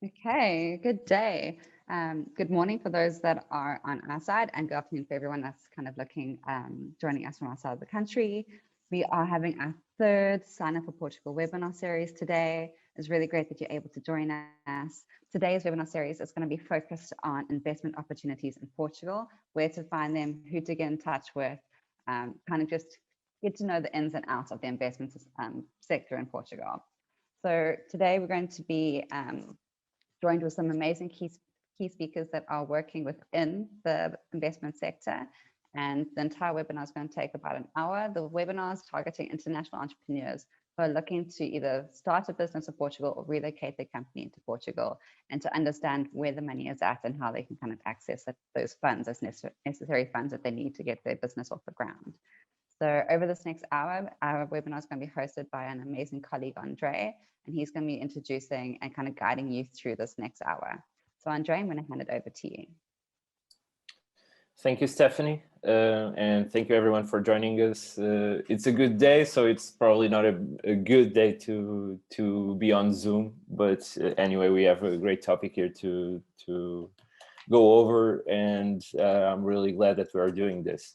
Okay, good day. Good morning for those that are on our side, and good afternoon for everyone that's kind of joining us from outside of the country. We are having our third Sign Up for Portugal webinar series today. It's really great that you're able to join us. Today's webinar series is going to be focused on investment opportunities in Portugal, where to find them, who to get in touch with, kind of just get to know the ins and outs of the investment sector in Portugal. So today we're going to be joined with some amazing key speakers that are working within the investment sector. And the entire webinar is going to take about an hour. The webinar is targeting international entrepreneurs who are looking to either start a business in Portugal or relocate their company into Portugal, and to understand where the money is at and how they can kind of access those funds as necessary funds that they need to get their business off the ground. So over this next hour, our webinar is going to be hosted by an amazing colleague, Andre, and he's going to be introducing and kind of guiding you through this next hour. So Andre, I'm going to hand it over to you. Thank you, Stephanie, and thank you everyone for joining us. It's a good day, so it's probably not a good day to be on Zoom, but anyway, we have a great topic here to go over, and I'm really glad that we are doing this.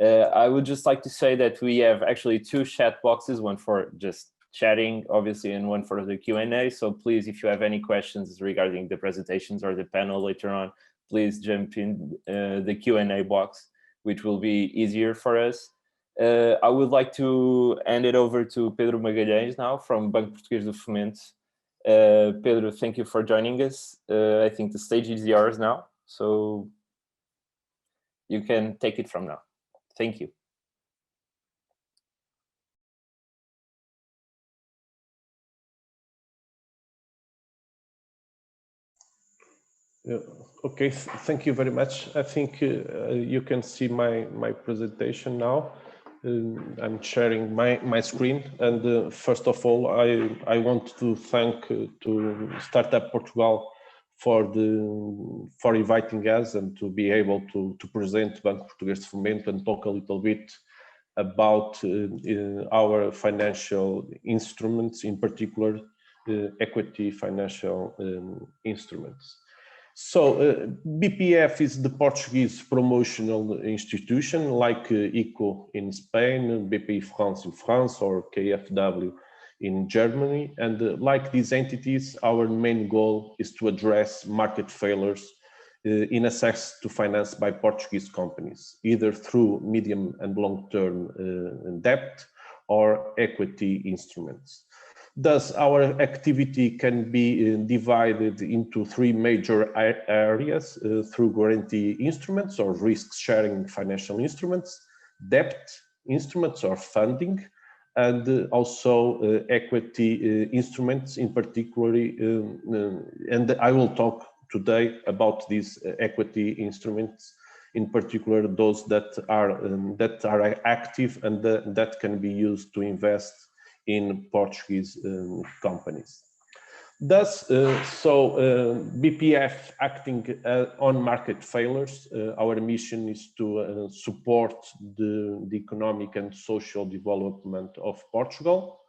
I would just like to say that we have actually two chat boxes, one for just chatting, obviously, and one for the Q&A. So please, if you have any questions regarding the presentations or the panel later on, please jump in the Q&A box, which will be easier for us. I would like to hand it over to Pedro Magalhães now from Banco Português do Fomento. Pedro, thank you for joining us. I think the stage is yours now, so you can take it from now. Thank you. Okay, thank you very much. I think you can see my presentation now. I'm sharing my screen, and first of all, I want to thank to Startup Portugal for inviting us and to be able to present Banco Português de Fomento and talk a little bit about our financial instruments, in particular equity financial instruments. So BPF is the Portuguese promotional institution, like ICO in Spain, BPI France in France, or KfW in Germany. And like these entities, our main goal is to address market failures in access to finance by Portuguese companies, either through medium and long-term debt or equity instruments. Thus, our activity can be divided into three major areas through guarantee instruments or risk-sharing financial instruments, debt instruments or funding, and also equity instruments in particular. And I will talk today about these equity instruments, in particular those that are active and that can be used to invest in Portuguese companies. Thus, BPF acting on market failures, our mission is to support the economic and social development of Portugal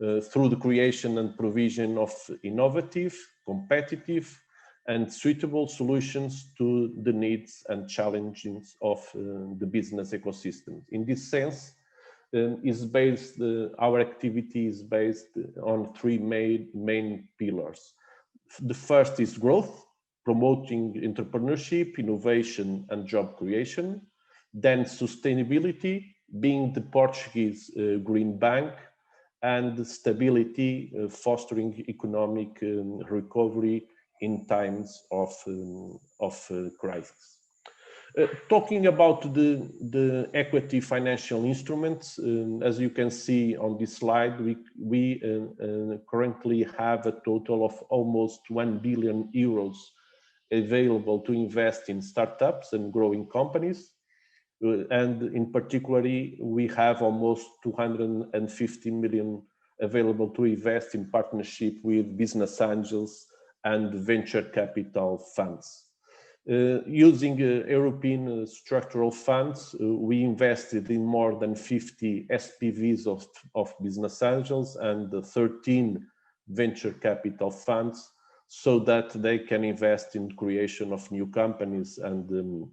through the creation and provision of innovative, competitive, and suitable solutions to the needs and challenges of the business ecosystem. In this sense, our activity is based on three main pillars. The first is growth, promoting entrepreneurship, innovation, and job creation. Then sustainability, being the Portuguese green bank, and stability, fostering economic recovery in times of crisis. Talking about the equity financial instruments, as you can see on this slide, we currently have a total of almost 1 billion euros available to invest in startups and growing companies. And in particular, we have almost 250 million available to invest in partnership with business angels and venture capital funds. Using European structural funds, we invested in more than 50 SPVs of business angels and 13 venture capital funds. so that they can invest in the creation of new companies and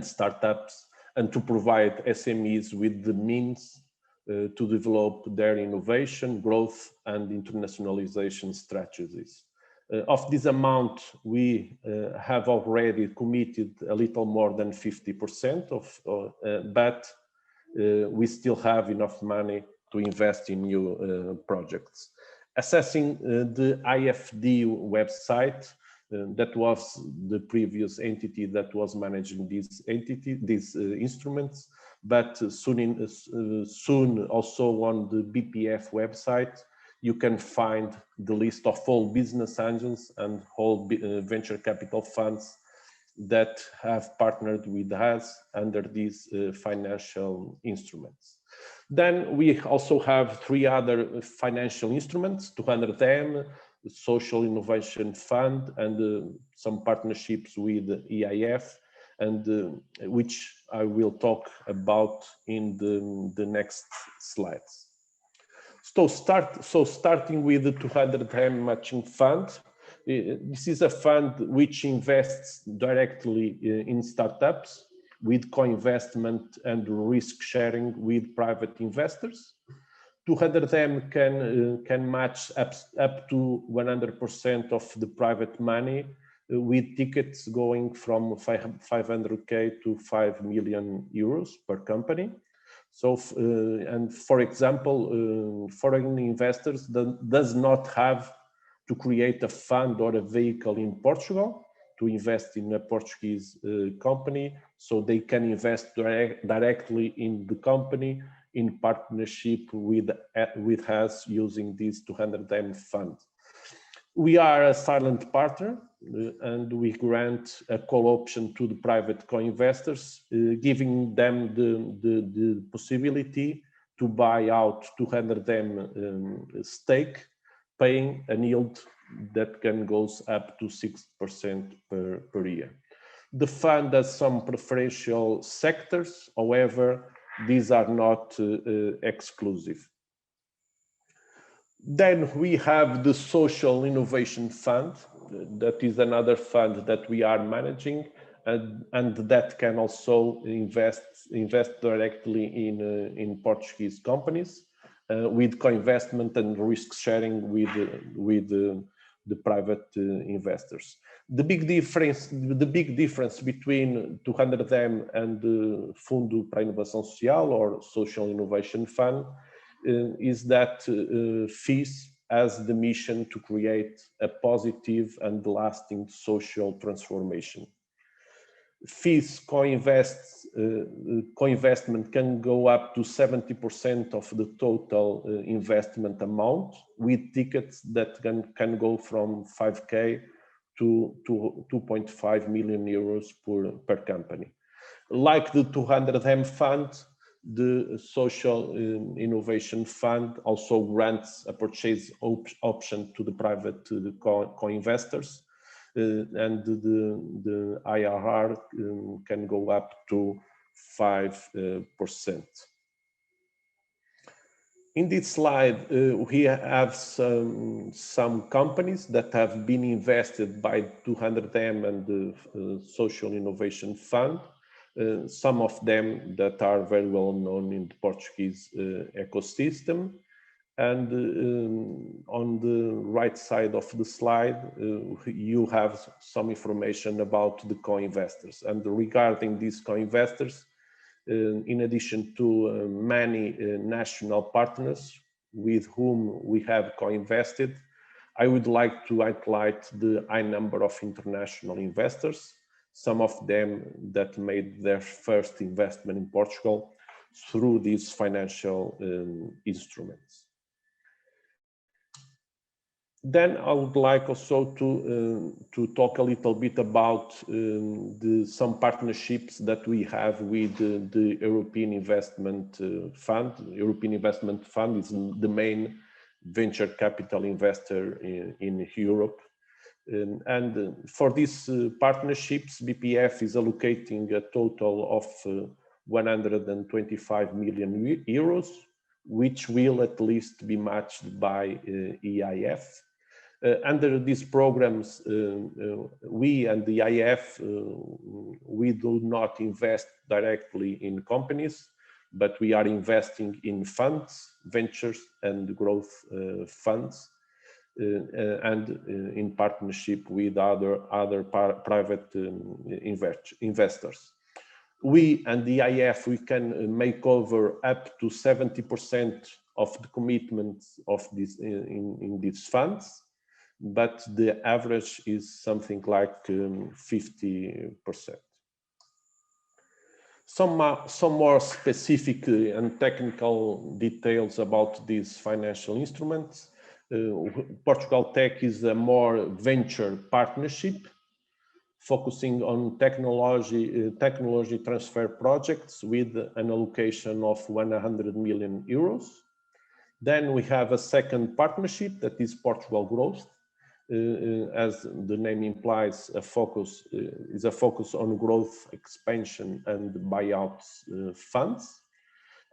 startups, and to provide SMEs with the means to develop their innovation, growth, and internationalization strategies. Of this amount, we have already committed a little more than 50% but we still have enough money to invest in new projects. Assessing the IFD website, that was the previous entity that was managing these instruments, but soon also on the BPF website, you can find the list of all business angels and all venture capital funds that have partnered with us under these financial instruments. Then we also have 3 other financial instruments, 200M, the Social Innovation Fund, and some partnerships with EIF, and which I will talk about in the next slides. So starting with the 200M Matching Fund, this is a fund which invests directly in startups with co-investment and risk sharing with private investors. 200M can match up to 100% of the private money, with tickets going from 500K to 5 million euros per company. So, and for example, foreign investors does not have to create a fund or a vehicle in Portugal to invest in a Portuguese company, so they can invest directly in the company in partnership with us using this 200M fund. We are a silent partner, and we grant a call option to the private co-investors, giving them the possibility to buy out 200M stake, paying a yield that can goes up to 6% per year. The fund has some preferential sectors, however, these are not exclusive. Then we have the Social Innovation Fund. That is another fund that we are managing, and that can also invest directly in Portuguese companies with co-investment and risk sharing with the private investors. The big difference between 200M and the Fundo para a Inovação Social or Social Innovation Fund is that FIS has the mission to create a positive and lasting social transformation. FIS co-investment can go up to 70% of the total investment amount, with tickets that can go from 5K to 2.5 million euros per company. Like the 200M fund, the Social Innovation Fund also grants a purchase option to the private co-investors, and the IRR can go up to 5%. In this slide, we have some companies that have been invested by 200M and the Social Innovation Fund. Some of them that are very well known in the Portuguese ecosystem. And on the right side of the slide, you have some information about the co-investors. And regarding these co-investors, in addition to many national partners with whom we have co-invested, I would like to highlight the high number of international investors, some of them that made their first investment in Portugal through these financial instruments. Then I would like also to talk a little bit about some partnerships that we have with the European Investment Fund. The European Investment Fund is the main venture capital investor in Europe. And for these partnerships, BPF is allocating a total of 125 million euros, which will at least be matched by EIF. Under these programs, we and the IF, we do not invest directly in companies, but we are investing in funds, ventures and growth funds, and in partnership with other private investors. We and the IF, we can make over up to 70% of the commitments of this in these funds, but the average is something like 50%. Some more specific and technical details about these financial instruments. Portugal Tech is a more venture partnership focusing on technology transfer projects with an allocation of 100 million euros. Then we have a second partnership that is Portugal Growth. As the name implies, a focus on growth, expansion and buyout funds.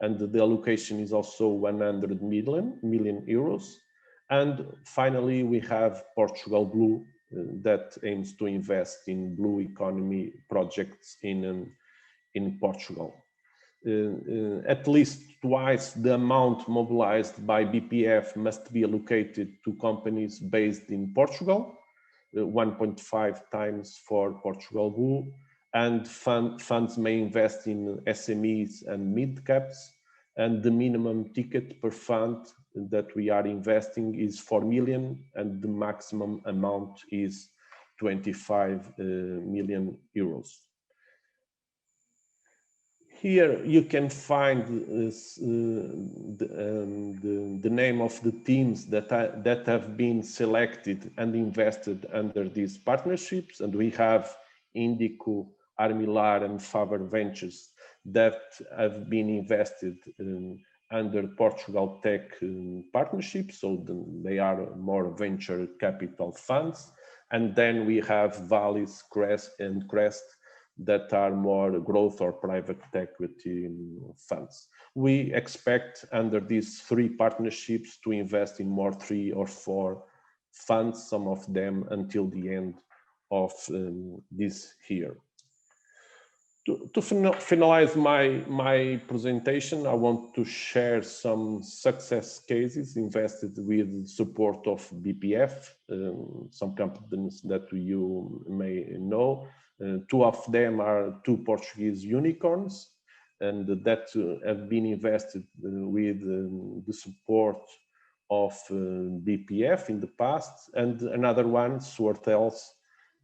And the allocation is also 100 million euros. And finally, we have Portugal Blue that aims to invest in blue economy projects in Portugal. At least twice the amount mobilized by BPF must be allocated to companies based in Portugal, 1.5 times for Portugal Blue, and funds may invest in SMEs and mid-caps, and the minimum ticket per fund that we are investing is 4 million, and the maximum amount is 25 million euros. Here you can find the name of the teams that have been selected and invested under these partnerships, and we have Indico, Armilar and Faber Ventures that have been invested under Portugal Tech partnership, so they are more venture capital funds. And then we have Vallis, Crest and Crest that are more growth or private equity funds. We expect under these three partnerships to invest in more 3 or 4 funds, some of them until the end of this year. To finalize my presentation, I want to share some success cases invested with support of BPF, some companies that you may know. 2 of them are 2 Portuguese unicorns, and that have been invested with the support of BPF in the past, and another one, Swartels,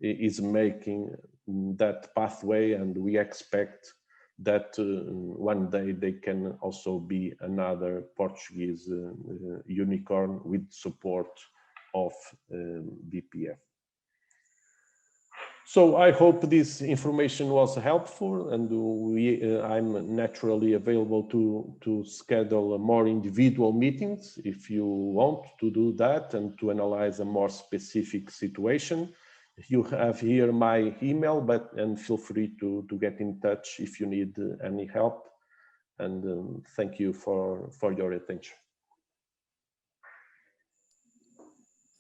is making that pathway, and we expect that one day they can also be another Portuguese unicorn with support of BPF. So I hope this information was helpful, and I'm naturally available to schedule more individual meetings if you want to do that and to analyze a more specific situation. You have here my email, and feel free to get in touch if you need any help. And thank you for your attention.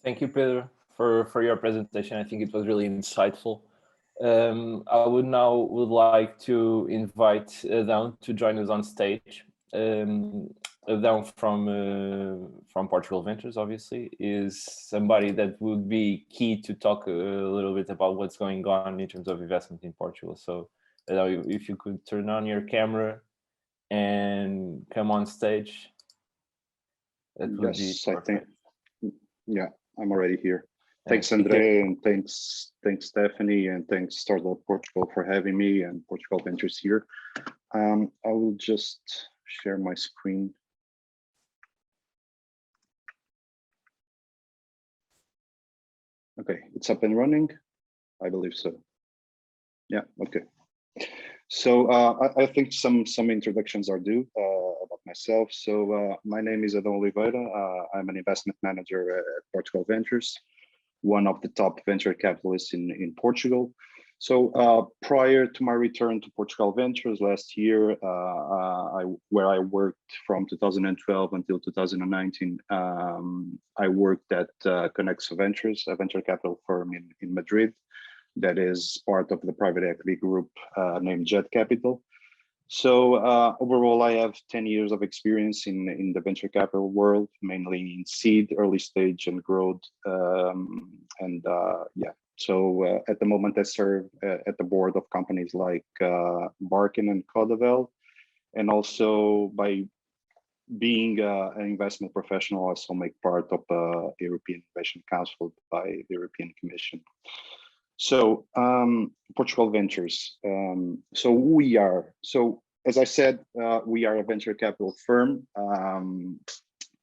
Thank you, Pedro, for your presentation. I think it was really insightful. I would like to invite Adão to join us on stage. Adão from Portugal Ventures, obviously, is somebody that would be key to talk a little bit about what's going on in terms of investment in Portugal. So Adão, if you could turn on your camera and come on stage. That would be perfect. Yeah, I'm already here. Thanks, Andre, and thanks, Stephanie, and thanks, Startup Portugal, for having me, and Portugal Ventures here. I will just share my screen. Okay, it's up and running. I believe so. Yeah, okay. So I think some introductions are due about myself. So my name is Adão Oliveira. I'm an investment manager at Portugal Ventures, one of the top venture capitalists in Portugal. So prior to my return to Portugal Ventures last year, where I worked from 2012 until 2019, I worked at Conexo Ventures, a venture capital firm in Madrid that is part of the private equity group named Jet Capital. So overall, I have 10 years of experience in the venture capital world, mainly in seed, early stage, and growth. Yeah, so at the moment, I serve at the board of companies like Barkin and Codavel, and also by being an investment professional, I also make part of the European Innovation Council by the European Commission. So Portugal Ventures. So who we are. So as I said, we are a venture capital firm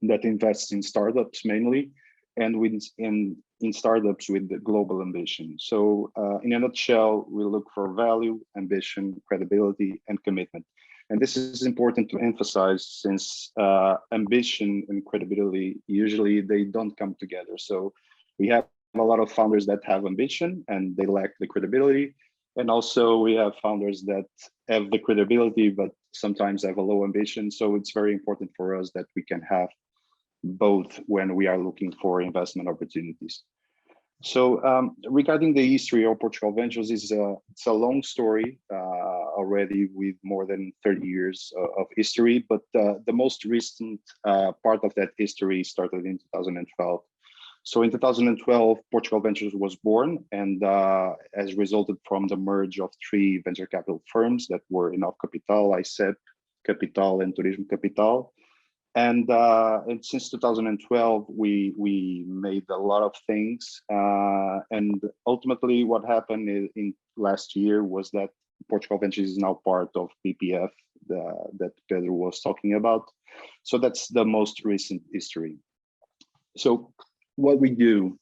that invests in startups mainly, and in startups with the global ambition. So in a nutshell, we look for value, ambition, credibility, and commitment. And this is important to emphasize, since ambition and credibility, usually they don't come together. So we have a lot of founders that have ambition and they lack the credibility. And also we have founders that have the credibility, but sometimes have a low ambition. So it's very important for us that we can have both when we are looking for investment opportunities. So regarding the history of Portugal Ventures, it's a long story already with more than 30 years of history, but the most recent part of that history started in 2012. So in 2012, Portugal Ventures was born, and has resulted from the merge of three venture capital firms that were Enough Capital, ICEP Capital, and Turismo Capital. And since 2012, we made a lot of things. And ultimately what happened in last year was that Portugal Ventures is now part of PPF that Pedro was talking about. So that's the most recent history. So what we do,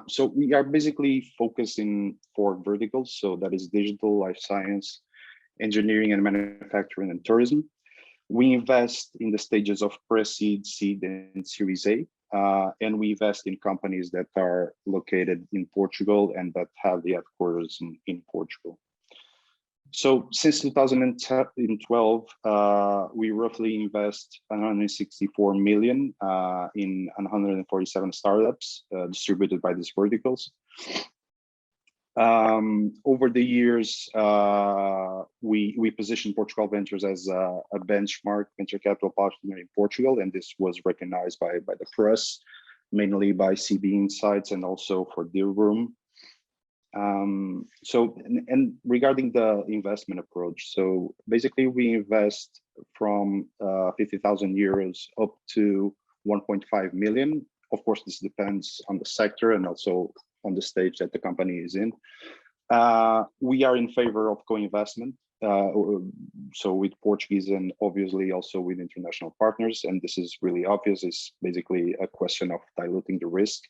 so we are basically focusing 4 verticals. So that is digital, life science, engineering and manufacturing, and tourism. We invest in the stages of pre-seed, seed, and Series A, and we invest in companies that are located in Portugal and that have the headquarters in Portugal. So since 2012, we roughly invest 164 million in 147 startups distributed by these verticals. Over the years, we positioned Portugal Ventures as a benchmark venture capital partner in Portugal, and this was recognized by the press, mainly by CB Insights and also for Deal Room. So regarding the investment approach, so basically we invest from 50,000 euros up to 1.5 million. Of course, this depends on the sector and also on the stage that the company is in. We are in favor of co-investment, so with Portuguese and obviously also with international partners. And this is really obvious. It's basically a question of diluting the risk.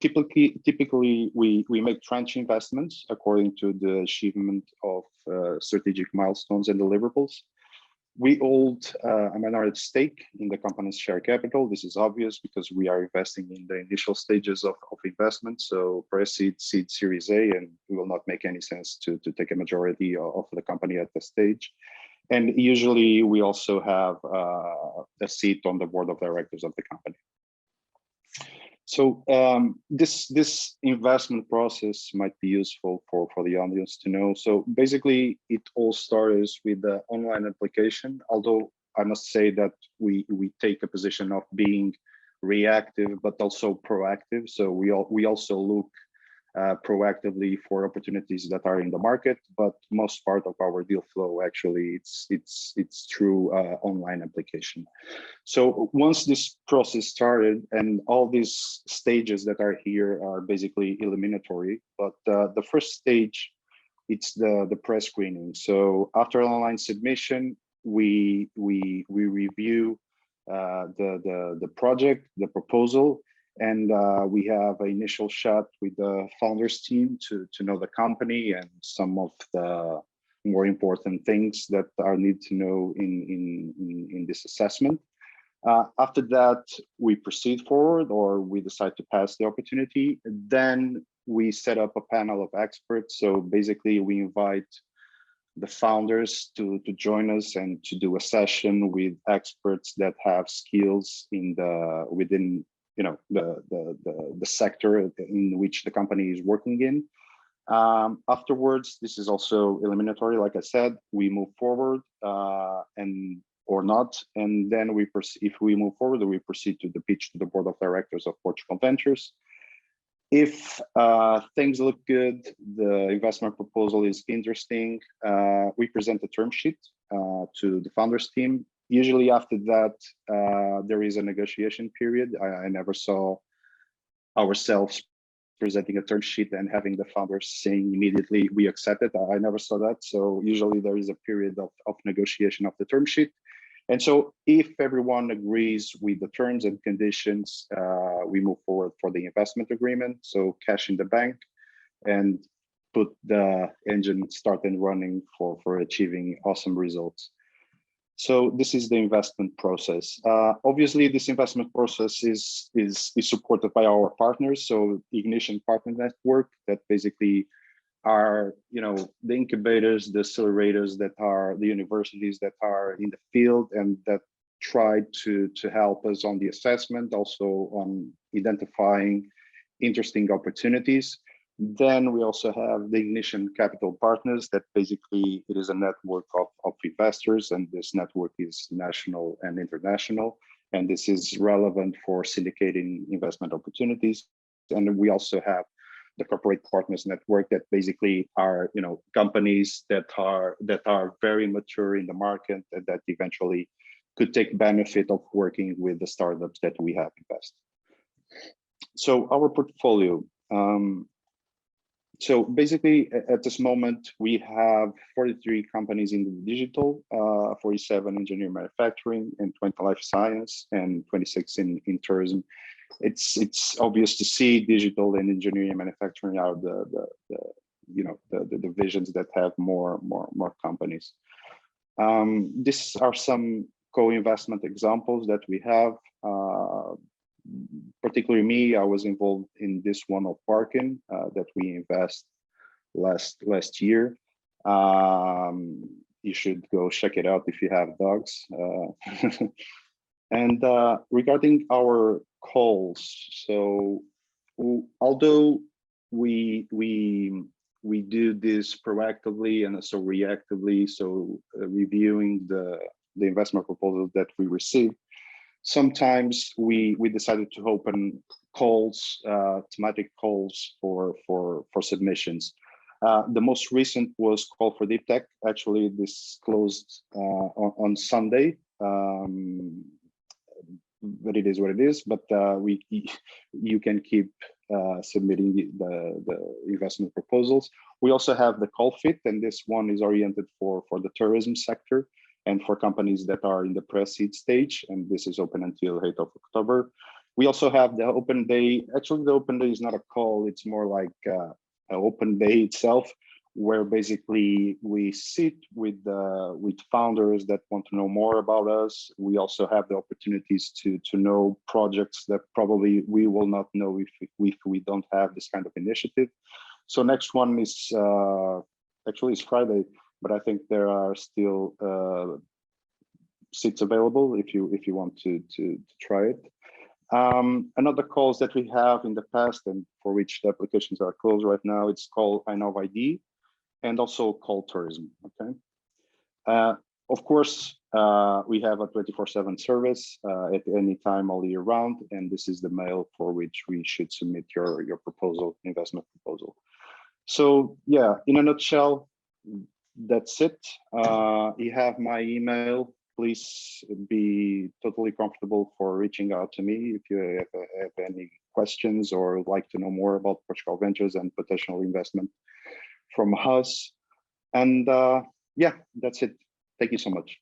Typically, we make tranche investments according to the achievement of strategic milestones and deliverables. We hold a minority stake in the company's share capital. This is obvious because we are investing in the initial stages of investment, so pre-seed, seed, Series A, and it will not make any sense to take a majority of the company at this stage. And usually we also have a seat on the board of directors of the company. So this investment process might be useful for the audience to know. So basically, it all starts with the online application, although I must say that we take a position of being reactive, but also proactive. So we also look proactively for opportunities that are in the market, but most part of our deal flow actually it's through online application. So once this process started, and all these stages that are here are basically eliminatory, but the first stage, it's the pre-screening. So after online submission, we review the project, the proposal, and we have an initial chat with the founders team to know the company and some of the more important things that are needed to know in this assessment. After that, we proceed forward, or we decide to pass the opportunity. Then we set up a panel of experts. So basically we invite the founders to join us and to do a session with experts that have skills within the sector in which the company is working in. Afterwards, this is also eliminatory. Like I said, we move forward or not, and then if we move forward, we proceed to the pitch to the board of directors of Portugal Ventures. If things look good, the investment proposal is interesting, we present a term sheet to the founders team. Usually after that, there is a negotiation period. I never saw ourselves presenting a term sheet and having the founders saying immediately, we accept it. I never saw that. So usually there is a period of negotiation of the term sheet. And so if everyone agrees with the terms and conditions, we move forward for the investment agreement. So cash in the bank and put the engine start and running for achieving awesome results. So this is the investment process. Obviously, this investment process is supported by our partners. So Ignition Partner Network, that basically are the incubators, the accelerators that are the universities that are in the field and that try to help us on the assessment, also on identifying interesting opportunities. Then we also have the Ignition Capital Partners, that basically it is a network of investors, and this network is national and international, and this is relevant for syndicating investment opportunities. And we also have the Corporate Partners Network, that basically are companies that are very mature in the market and that eventually could take benefit of working with the startups that we have invested. So our portfolio. So basically, at this moment, we have 43 companies in the digital, 47 engineering manufacturing, and 20 life science, and 26 in tourism. It's obvious to see digital and engineering and manufacturing are the divisions that have more companies. These are some co-investment examples that we have. Particularly me, I was involved in this one of Parkin that we invest last year. You should go check it out if you have dogs. And regarding our calls, so although we do this proactively and also reactively, so reviewing the investment proposals that we receive, sometimes we decided to open calls, thematic calls for submissions. The most recent was Call for Deep Tech. Actually, this closed on Sunday. But it is what it is. But you can keep submitting the investment proposals. We also have the Call Fit, and this one is oriented for the tourism sector and for companies that are in the pre-seed stage, and this is open until 8th of October. We also have the open day. Actually, the open day is not a call, it's more like an open day itself, where basically we sit with founders that want to know more about us. We also have the opportunities to know projects that probably we will not know if we don't have this kind of initiative. So next one is actually it's Friday, but I think there are still seats available if you want to try it. Another calls that we have in the past and for which the applications are closed right now, it's called I Know ID and also Call Tourism. Okay. Of course, we have a 24/7 service at any time all year round, and this is the mail for which we should submit your proposal, investment proposal. So yeah, in a nutshell, that's it. You have my email. Please be totally comfortable for reaching out to me if you have any questions or would like to know more about Portugal Ventures and potential investment from us. And yeah, that's it. Thank you so much.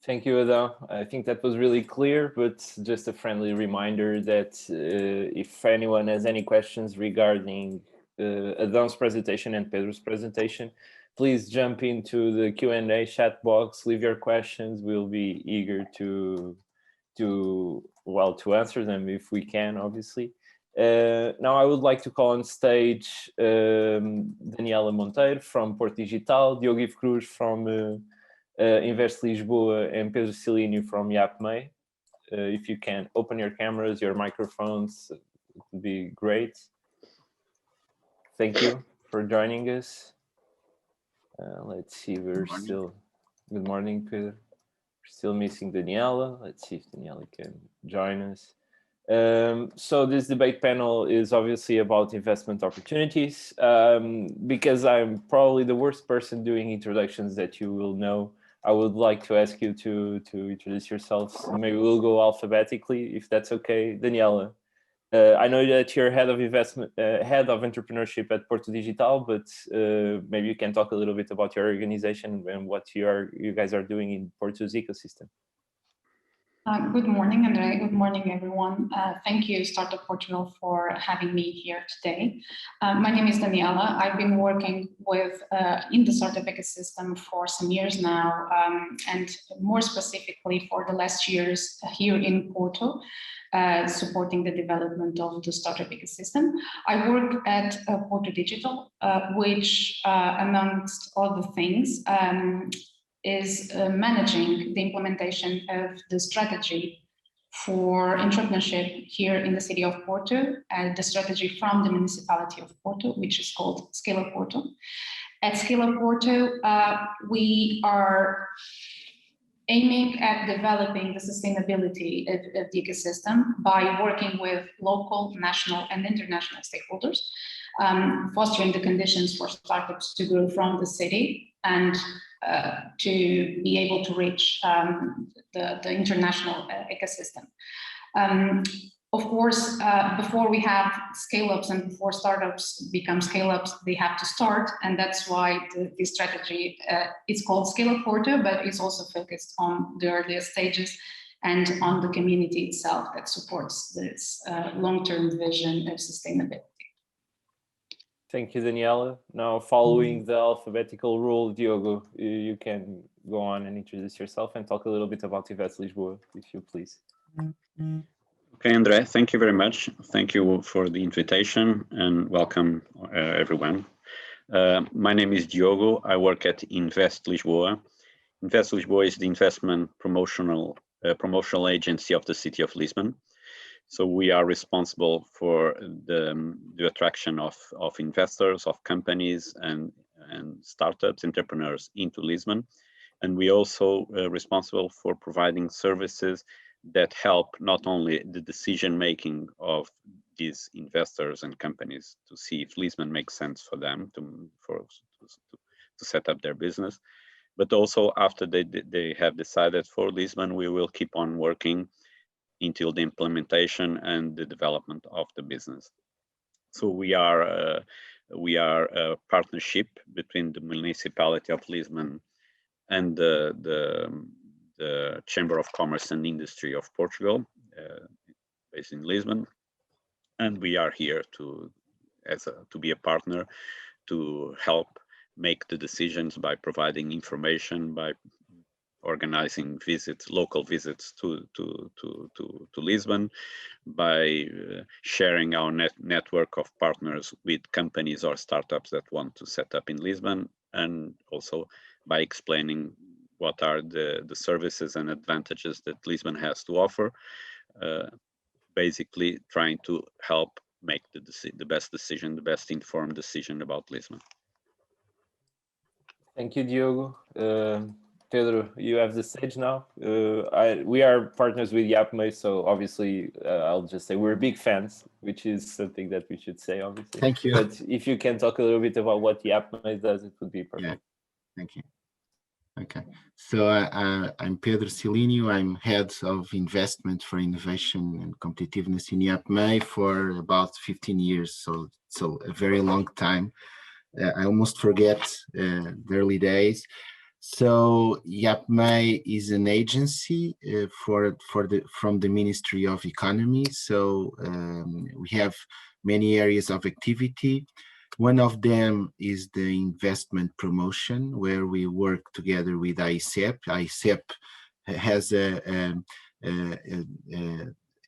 Thank you, Adão. I think that was really clear, but just a friendly reminder that if anyone has any questions regarding Adão's presentation and Pedro's presentation, please jump into the Q&A chat box, leave your questions. We'll be eager to answer them if we can, obviously. Now I would like to call on stage Daniela Monteiro from Porto Digital, Diogo Cruz from Invest Lisboa, and Pedro Cilínio from IAPMEI. If you can open your cameras, your microphones, it would be great. Thank you for joining us. Let's see, we're still, good morning, Pedro. We're still missing Daniela. Let's see if Daniela can join us. So this debate panel is obviously about investment opportunities. Because I'm probably the worst person doing introductions that you will know, I would like to ask you to introduce yourselves. Maybe we'll go alphabetically, if that's okay. Daniela, I know that you're head of investment, head of entrepreneurship at Porto Digital, but maybe you can talk a little bit about your organization and what you guys are doing in Porto's ecosystem. Good morning, Andre. Good morning, everyone. Thank you, Startup Portugal, for having me here today. My name is Daniela. I've been working with in the startup ecosystem for some years now, and more specifically for the last years here in Porto, supporting the development of the startup ecosystem. I work at Porto Digital, which, amongst other things, is managing the implementation of the strategy for entrepreneurship here in the city of Porto, and the strategy from the municipality of Porto, which is called Scale Up Porto. At Scale Up Porto, we are aiming at developing the sustainability of the ecosystem by working with local, national, and international stakeholders, fostering the conditions for startups to grow from the city and to be able to reach the international ecosystem. Of course, before we have scale-ups and before startups become scale-ups, they have to start, and that's why the strategy is called Scale Up Porto, but it's also focused on the earliest stages and on the community itself that supports this long-term vision of sustainability. Thank you, Daniela. Now, following the alphabetical rule, Diogo, you can go on and introduce yourself and talk a little bit about Invest Lisboa, if you please. Okay, Andre, thank you very much. Thank you for the invitation and welcome everyone. My name is Diogo. I work at Invest Lisboa. Invest Lisboa is the investment promotional agency of the city of Lisbon. So we are responsible for the attraction of investors, of companies and startups, entrepreneurs into Lisbon. And we also responsible for providing services that help not only the decision-making of these investors and companies to see if Lisbon makes sense for them to set up their business, but also after they have decided for Lisbon, we will keep on working until the implementation and the development of the business. So we are a partnership between the municipality of Lisbon and the Chamber of Commerce and Industry of Portugal, based in Lisbon, and we are here to be a partner to help make the decisions by providing information, by organizing visits, local visits to Lisbon, by sharing our network of partners with companies or startups that want to set up in Lisbon, and also by explaining what are the services and advantages that Lisbon has to offer, basically trying to help make the best decision, the best informed decision about Lisbon. Thank you, Diogo. Pedro, you have the stage now. We are partners with IAPMEI, so obviously I'll just say we're big fans, which is something that we should say, obviously. Thank you. But if you can talk a little bit about what IAPMEI does, it would be perfect. Yeah, thank you. Okay, so I'm Pedro Cilínio. I'm head of investment for innovation and competitiveness in IAPMEI for about 15 years, so a very long time. I almost forget the early days. So IAPMEI is an agency from the Ministry of Economy. So we have many areas of activity. One of them is the investment promotion, where we work together with ICEP. ICEP has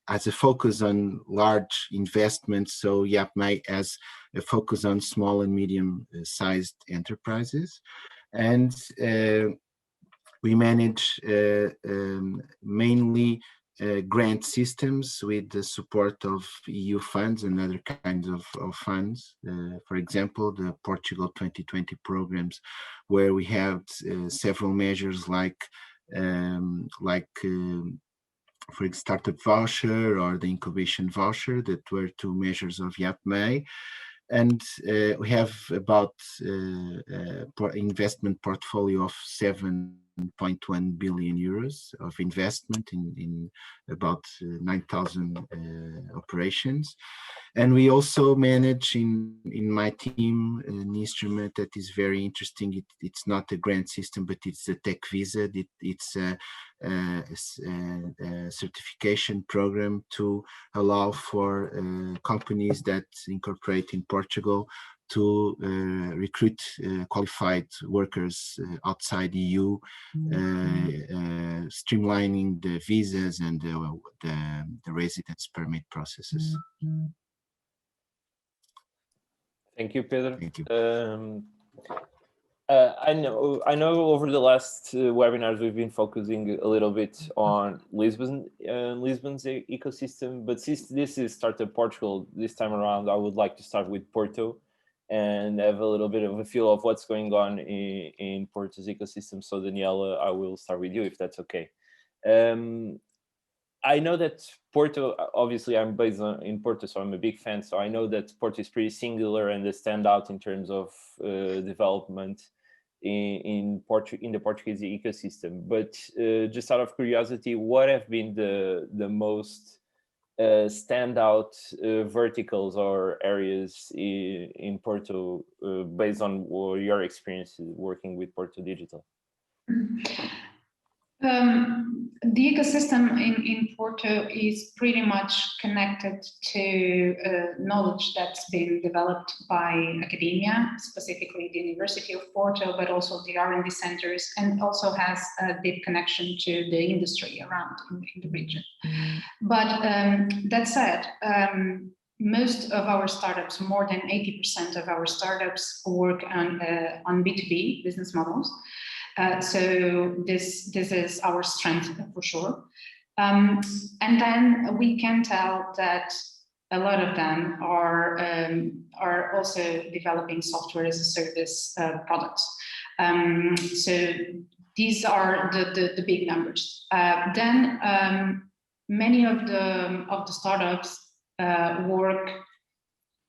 has a focus on large investments, so IAPMEI has a focus on small and medium-sized enterprises. And we manage mainly grant systems with the support of EU funds and other kinds of funds. For example, the Portugal 2020 programs, where we have several measures like for example, startup voucher or the incubation voucher, that were two measures of IAPMEI. And we have about investment portfolio of 7.1 billion euros of investment in about 9,000 operations. And we also manage in my team an instrument that is very interesting. It's not a grant system, but it's a tech visa. It's a certification program to allow for companies that incorporate in Portugal to recruit qualified workers outside the EU, streamlining the visas and the residence permit processes. Thank you, Pedro. Thank you. I know over the last webinars we've been focusing a little bit on Lisbon's ecosystem, but since this is Startup Portugal this time around, I would like to start with Porto and have a little bit of a feel of what's going on in Porto's ecosystem. So Daniela, I will start with you if that's okay. I know that Porto, obviously I'm based in Porto, so I'm a big fan. So I know that Porto is pretty singular and a standout in terms of development in the Portuguese ecosystem. But just out of curiosity, what have been the most standout verticals or areas in Porto based on your experience working with Porto Digital? The ecosystem in Porto is pretty much connected to knowledge that's been developed by academia, specifically the University of Porto, but also the R&D centers, and also has a deep connection to the industry around in the region. But that said, most of our startups, more than 80% of our startups, work on B2B business models. So this is our strength for sure. And then we can tell that a lot of them are also developing software as a service products. So these are the big numbers. Then many of the startups work.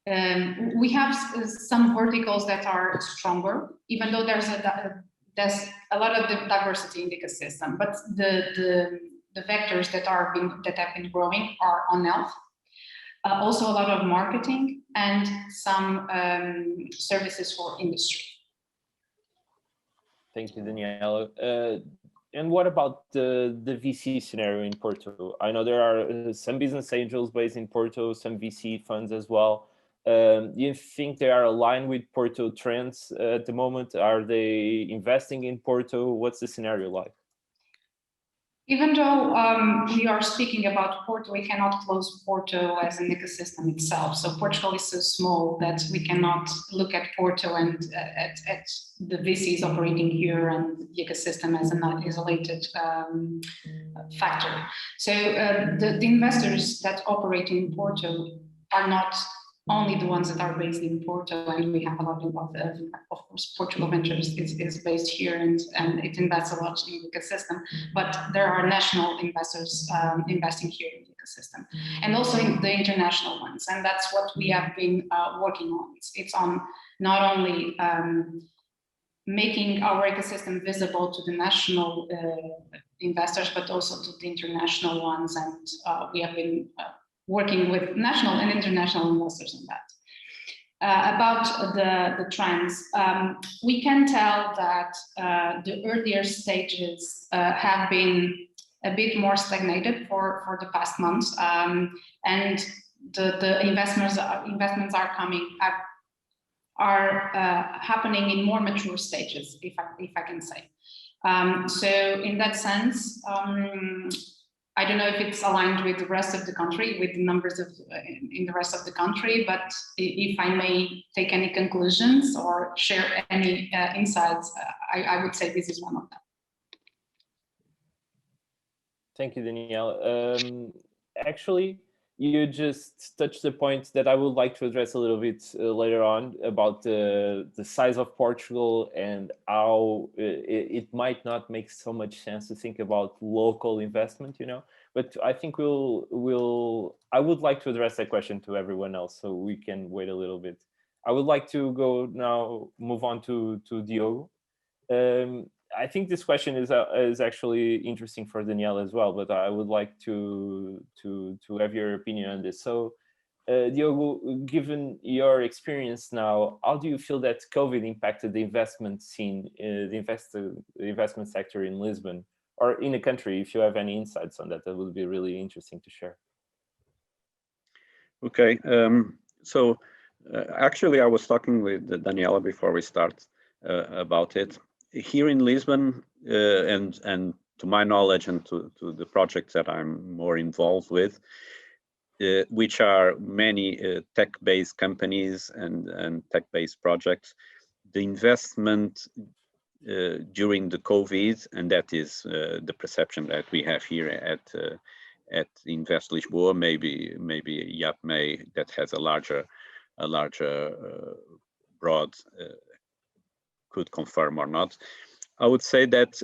We have some verticals that are stronger, even though there's a lot of diversity in the ecosystem, but the vectors that have been growing are on health, also a lot of marketing, and some services for industry. Thank you, Daniela. And what about the VC scenario in Porto? I know there are some business angels based in Porto, some VC funds as well. Do you think they are aligned with Porto trends at the moment? Are they investing in Porto? What's the scenario like? Even though we are speaking about Porto, we cannot close Porto as an ecosystem itself. So Portugal is so small that we cannot look at Porto and at the VCs operating here and the ecosystem as an isolated factor. So the investors that operate in Porto are not only the ones that are based in Porto, and we have a lot of course, Portugal Ventures is based here and it invests a lot in the ecosystem, but there are national investors investing here in the ecosystem, and also in the international ones, and that's what we have been working on. It's on not only making our ecosystem visible to the national investors, but also to the international ones, and we have been working with national and international investors on that. About the trends, we can tell that the earlier stages have been a bit more stagnated for the past months, and the investments are happening in more mature stages, if I can say. So in that sense, I don't know if it's aligned with the rest of the country, with the numbers of in the rest of the country, but if I may take any conclusions or share any insights, I would say this is one of them. Thank you, Daniela. Actually, you just touched the point that I would like to address a little bit later on about the size of Portugal and how it might not make so much sense to think about local investment, you know. But I think I would like to address that question to everyone else, so we can wait a little bit. I would like to move on to Diogo. I think this question is actually interesting for Daniela as well, but I would like to have your opinion on this. So, Diogo, given your experience now, how do you feel that COVID impacted the investment scene, the investment sector in Lisbon or in the country? If you have any insights on that, that would be really interesting to share. Okay, actually, I was talking with Daniela before we start about it. Here in Lisbon, and to my knowledge and to the projects that I'm more involved with, which are many tech-based companies and tech-based projects, the investment during the COVID, and that is the perception that we have here at Invest Lisboa, maybe IAPMEI that has a larger broad could confirm or not. I would say that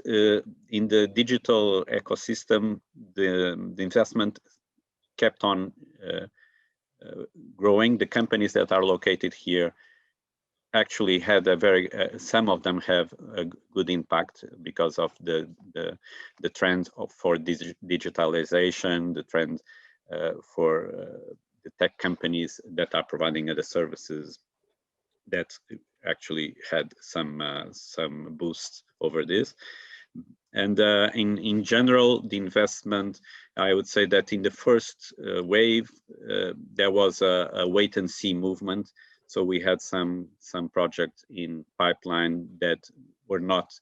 in the digital ecosystem, the investment kept on growing. The companies that are located here actually had a very, some of them have a good impact because of the trend for digitalization, the trend for the tech companies that are providing other services that actually had some boost over this. And in general, the investment, I would say that in the first wave, there was a wait and see movement. So we had some projects in pipeline that were not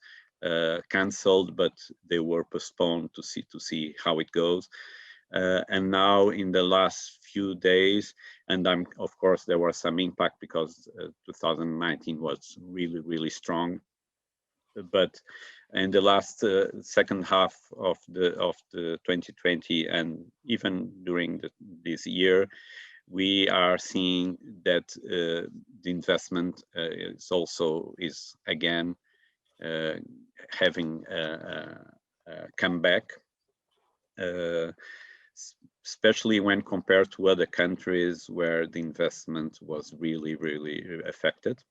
cancelled, but they were postponed to see how it goes. And now in the last few days, and of course there was some impact because 2019 was really strong. But in the last second half of the 2020 and even during this year, we are seeing that the investment is again having come back, especially when compared to other countries where the investment was really affected.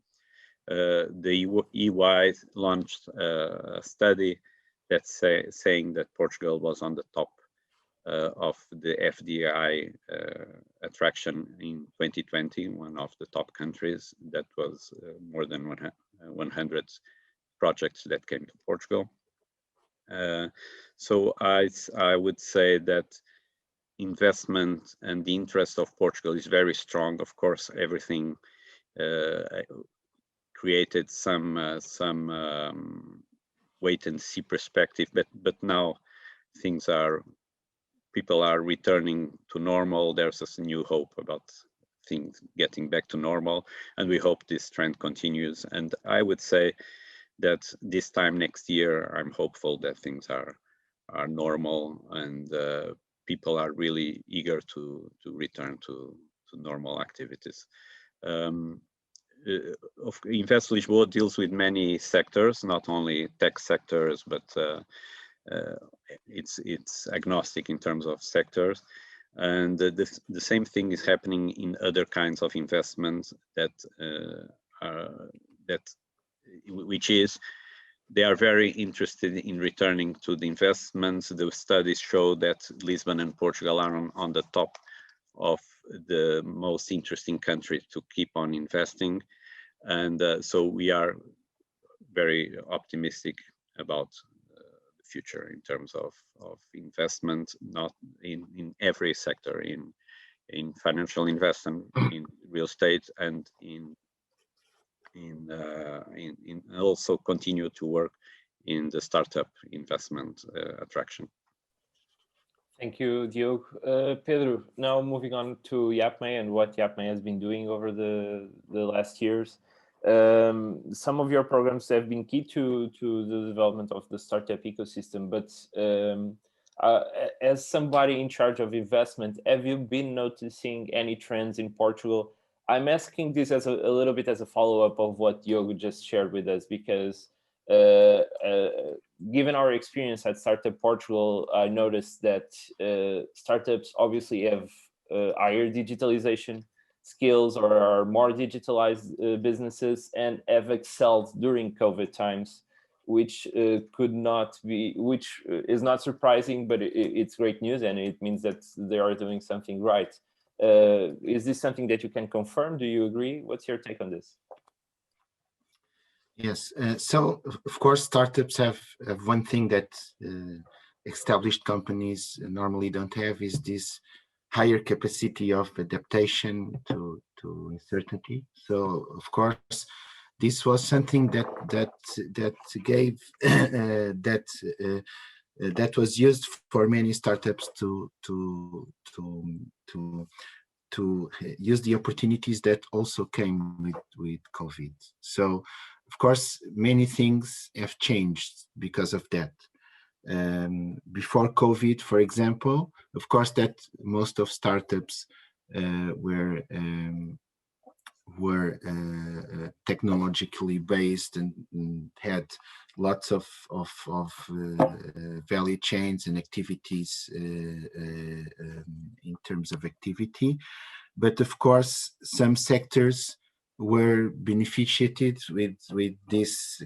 The EY launched a study that's saying that Portugal was on the top of the FDI attraction in 2020, one of the top countries. That was more than 100 projects that came to Portugal. So I would say that investment and the interest of Portugal is very strong. Of course, everything created some wait and see perspective, but now people are returning to normal. There's a new hope about things getting back to normal, and we hope this trend continues. And I would say that this time next year, I'm hopeful that things are normal and people are really eager to return to normal activities. Invest Lisboa deals with many sectors, not only tech sectors, but it's agnostic in terms of sectors. And the same thing is happening in other kinds of investments which is they are very interested in returning to the investments. The studies show that Lisbon and Portugal are on the top of the most interesting countries to keep on investing. And so we are very optimistic about the future in terms of investment, not in every sector, in financial investment, in real estate, and in also continue to work in the startup investment attraction. Thank you, Diogo. Pedro, now moving on to IAPMEI and what IAPMEI has been doing over the last years. Some of your programs have been key to the development of the startup ecosystem, but as somebody in charge of investment, have you been noticing any trends in Portugal? I'm asking this as a little bit as a follow-up of what Diogo just shared with us, because given our experience at Startup Portugal, I noticed that startups obviously have higher digitalization skills or are more digitalized businesses and have excelled during COVID times, which could not be, which is not surprising, but it's great news, and it means that they are doing something right. Is this something that you can confirm? Do you agree? What's your take on this? Yes, so of course, startups have one thing that established companies normally don't have, is this higher capacity of adaptation to uncertainty. So of course, this was something that gave that was used for many startups to use the opportunities that also came with COVID. So of course, many things have changed because of that. Before COVID, for example, of course, that most of startups were technologically based and had lots of value chains and activities in terms of activity. But of course, some sectors were beneficiated with this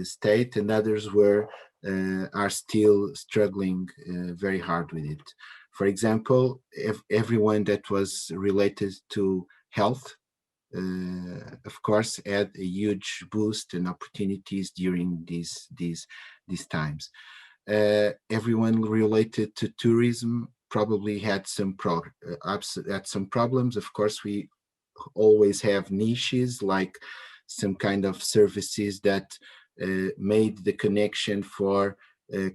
state, and others are still struggling very hard with it. For example, everyone that was related to health, of course, had a huge boost and opportunities during these times. Everyone related to tourism probably had some problems. Of course, we always have niches, like some kind of services that made the connection for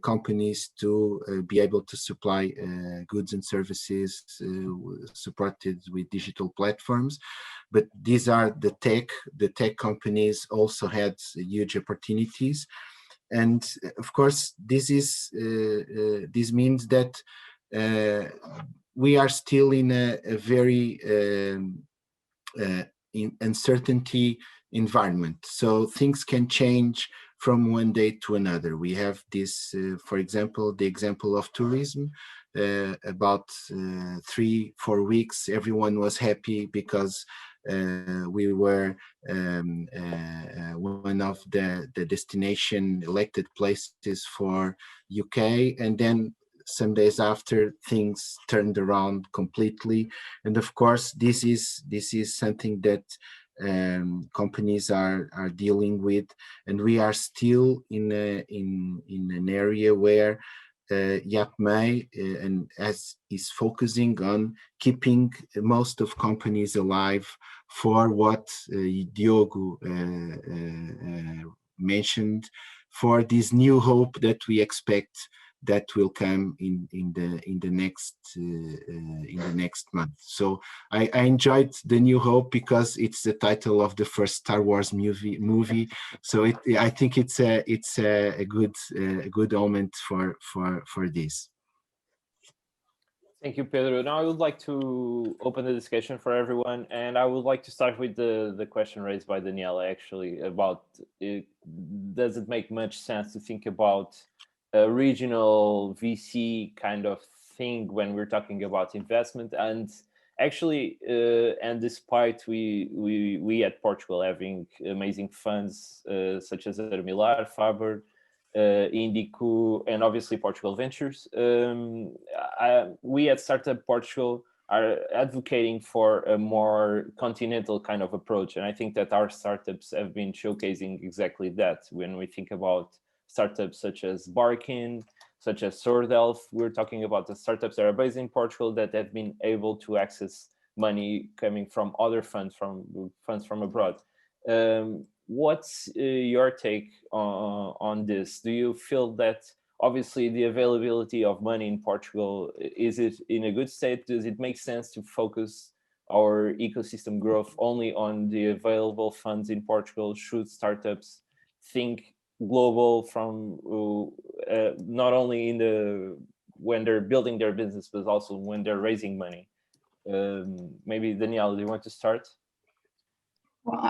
companies to be able to supply goods and services supported with digital platforms. But these are the tech companies also had huge opportunities. And of course, this means that we are still in a very in uncertainty environment. So things can change from one day to another. We have this, for example, the example of tourism. About 3-4 weeks, everyone was happy because we were one of the destination elected places for UK, and then some days after, things turned around completely. And of course, this is something that companies are dealing with, and we are still in an area where IAPMEI and is focusing on keeping most of companies alive for what Diogo mentioned, for this new hope that we expect that will come in the next month. So I enjoyed The New Hope because it's the title of the first Star Wars movie. So I think it's a good omen for this. Thank you, Pedro. Now I would like to open the discussion for everyone, and I would like to start with the question raised by Daniela, actually, about does it make much sense to think about a regional VC kind of thing when we're talking about investment? And actually, and despite we at Portugal having amazing funds such as Milar, Faber, Indico, and obviously Portugal Ventures, we at Startup Portugal are advocating for a more continental kind of approach. And I think that our startups have been showcasing exactly that. When we think about startups such as Barkin, such as Sordelf, we're talking about the startups that are based in Portugal that have been able to access money coming from other funds from abroad. What's your take on this? Do you feel that obviously the availability of money in Portugal, is it in a good state? Does it make sense to focus our ecosystem growth only on the available funds in Portugal? Should startups think global from not only in the when they're building their business, but also when they're raising money? Maybe Daniela, do you want to start? Well,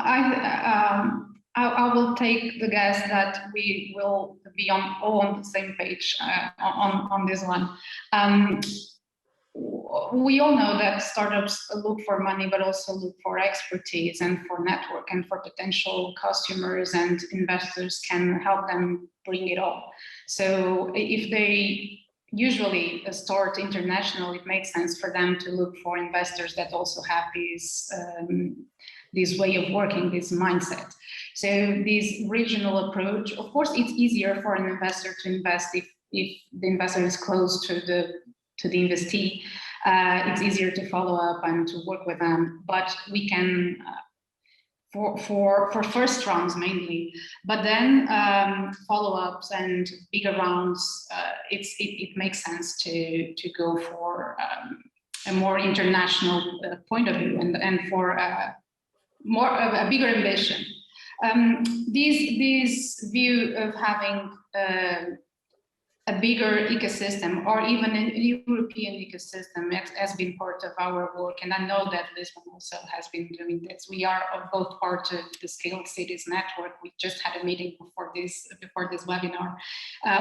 I will take the guess that we will be all on the same page on this one. We all know that startups look for money, but also look for expertise and for network and for potential customers, and investors can help them bring it all. So if they usually start international, it makes sense for them to look for investors that also have this way of working, this mindset. So this regional approach, of course, it's easier for an investor to invest if the investor is close to the investee. It's easier to follow up and to work with them, but we can for first rounds mainly, but then follow-ups and bigger rounds, it makes sense to go for a more international point of view and for a bigger ambition. This view of having a bigger ecosystem, or even an European ecosystem, has been part of our work, and I know that Lisbon also has been doing this. We are both part of the Scaled Cities Network. We just had a meeting before this webinar.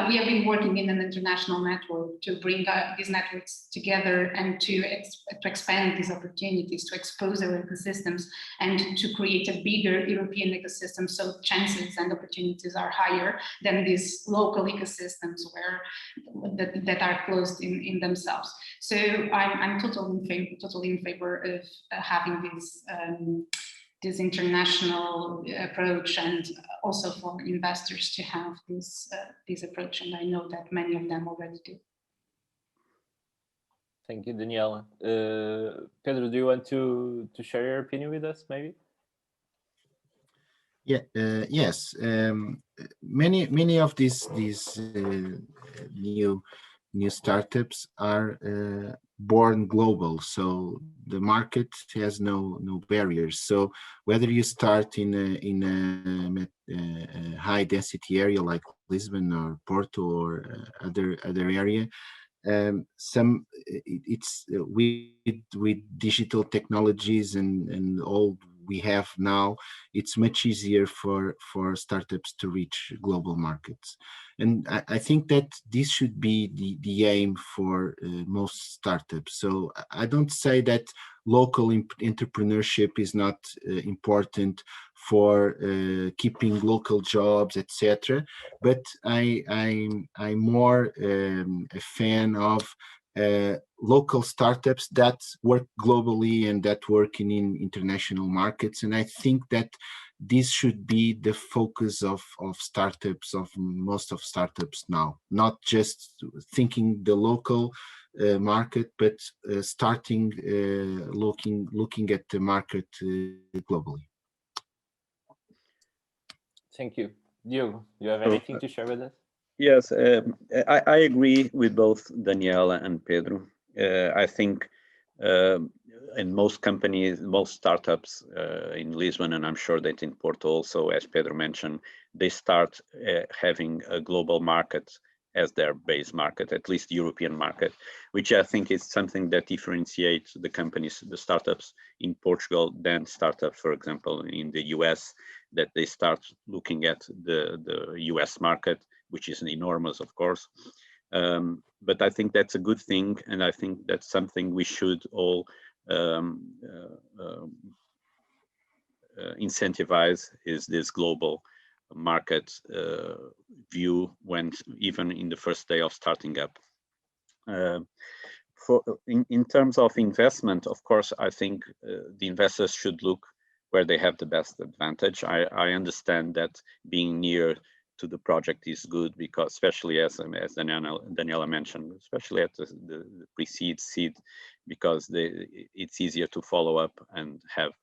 We have been working in an international network to bring these networks together and to expand these opportunities, to expose our ecosystems, and to create a bigger European ecosystem, so chances and opportunities are higher than these local ecosystems that are closed in themselves. So I'm totally in favor of having this international approach, and also for investors to have this approach, and I know that many of them already do. Thank you, Daniela. Pedro, do you want to share your opinion with us, maybe? Yeah. Yes. Many of these new startups are born global, so the market has no barriers. So whether you start in a high density area like Lisbon or Porto or other area, it's with digital technologies and all we have now, it's much easier for startups to reach global markets. And I think that this should be the aim for most startups. So I don't say that local entrepreneurship is not important for keeping local jobs, etc. But I'm more a fan of local startups that work globally and that work in international markets. And I think that this should be the focus of startups, of most of startups now, not just thinking the local market, but starting looking at the market globally. Thank you. Diogo, do you have anything to share with us? Yes, I agree with both Daniela and Pedro. I think in most companies, most startups in Lisbon, and I'm sure that in Porto also, as Pedro mentioned, they start having a global market as their base market, at least European market, which I think is something that differentiates the companies, the startups in Portugal than startups, for example, in the US, that they start looking at the US market, which is enormous, of course. But I think that's a good thing, and I think that's something we should all incentivize, is this global market view when even in the first day of starting up. In terms of investment, of course, I think the investors should look where they have the best advantage. I understand that being near to the project is good, because especially as Daniela mentioned, especially at the pre-seed, seed, because it's easier to follow up and have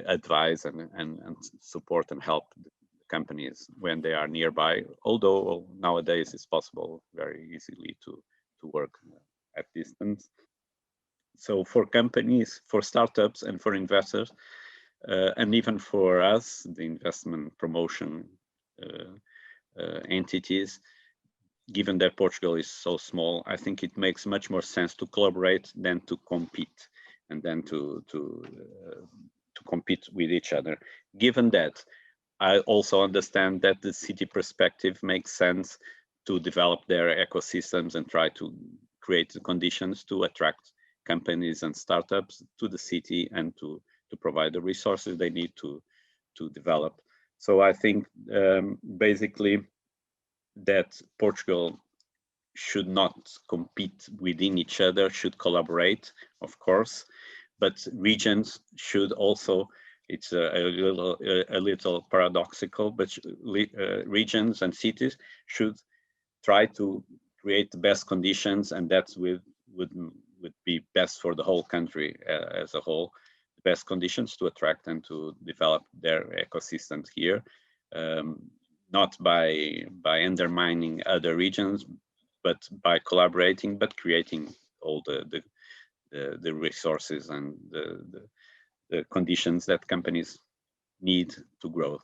advice and support and help the companies when they are nearby, although nowadays it's possible very easily to work at distance. So for companies, for startups, and for investors, and even for us, the investment promotion entities, given that Portugal is so small, I think it makes much more sense to collaborate than to compete, and then to compete with each other. Given that, I also understand that the city perspective makes sense to develop their ecosystems and try to create the conditions to attract companies and startups to the city and to provide the resources they need to develop. So I think basically that Portugal should not compete within each other, should collaborate, of course, but regions should also, it's a little paradoxical, but regions and cities should try to create the best conditions, and that would be best for the whole country as a whole, the best conditions to attract and to develop their ecosystems here, not by undermining other regions, but by collaborating, but creating all the resources and the conditions that companies need to grow.